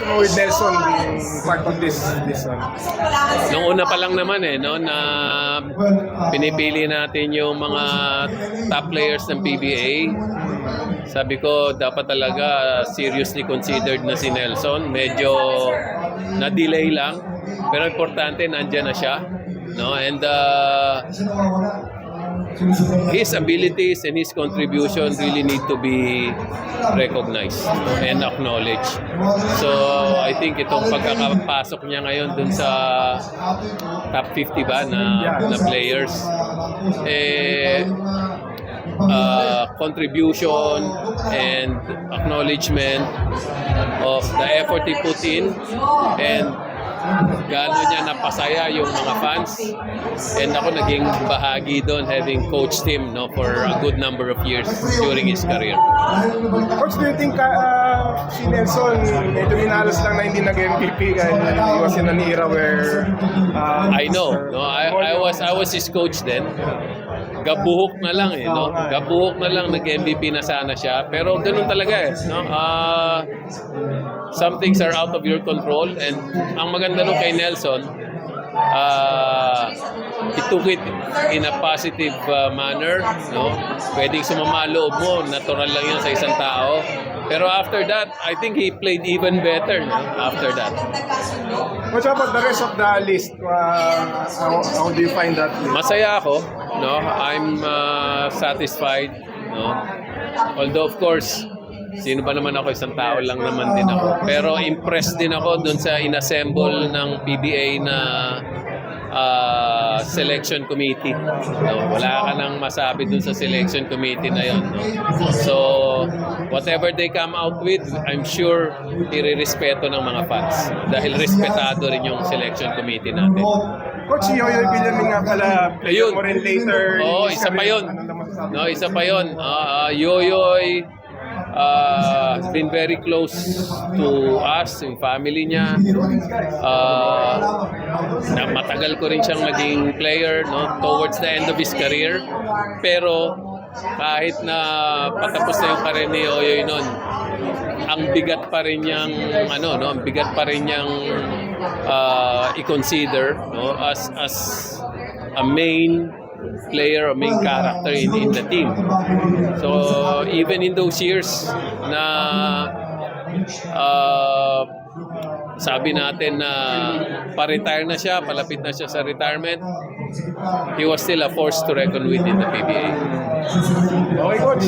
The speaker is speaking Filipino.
to know with Nelson being part of this one? Nung una pa lang naman no, na pinipili natin yung mga top players ng PBA. Sabi ko, dapat talaga seriously considered na si Nelson. Medyo na-delay lang, pero importante, nandyan na siya. No? And his abilities and his contribution really need to be recognized and acknowledged. So, I think itong pagkakapasok niya ngayon dun sa top 50 ba na players, contribution and acknowledgement of the effort he put in and gaano niya napasaya yung mga fans, and ako naging bahagi doon having coached him for a good number of years during his career. Coach, do you think si Nelson medyo minalas lang na hindi nag-MVP dahil he was in an era where I know, I was his coach then. Gabuhok na lang no? Gabuhok na lang, nag-MVP na sana siya. Pero ganun talaga no? Some things are out of your control, and ang maganda nung kay Nelson, he took it in a positive manner, no? Pwedeng sumama loob mo, natural lang yun sa isang tao. Pero after that, I think he played even better, no? After that. What about the rest of the list? How do you find that list? Masaya ako, no? I'm satisfied, no? Although of course, sino ba naman ako, isang tao lang naman din ako. Pero impressed din ako dun sa inassemble ng PBA na selection committee. No, wala ka nang masabi dun sa selection committee na yon. No? So, whatever they come out with, I'm sure irerespeto ng mga fans. Dahil respetado rin yung selection committee natin. Coach, si Yoyoy Villamin nga pala, ayun. more in later. Oo, isa pa yun. No, isa pa yun. Yoyoy has been very close to us, yung family niya. Na matagal ko rin siyang naging player, no, towards the end of his career. Pero kahit na patapos na yung career ni Yoyoy noon, ang bigat pa rin niyang ang bigat pa rin niyang i-consider, no, as a main player or main character in the team. So even in those years na sabi natin na pa-retire na siya, palapit na siya sa retirement, he was still a force to reckon with in the PBA. Okay, Coach.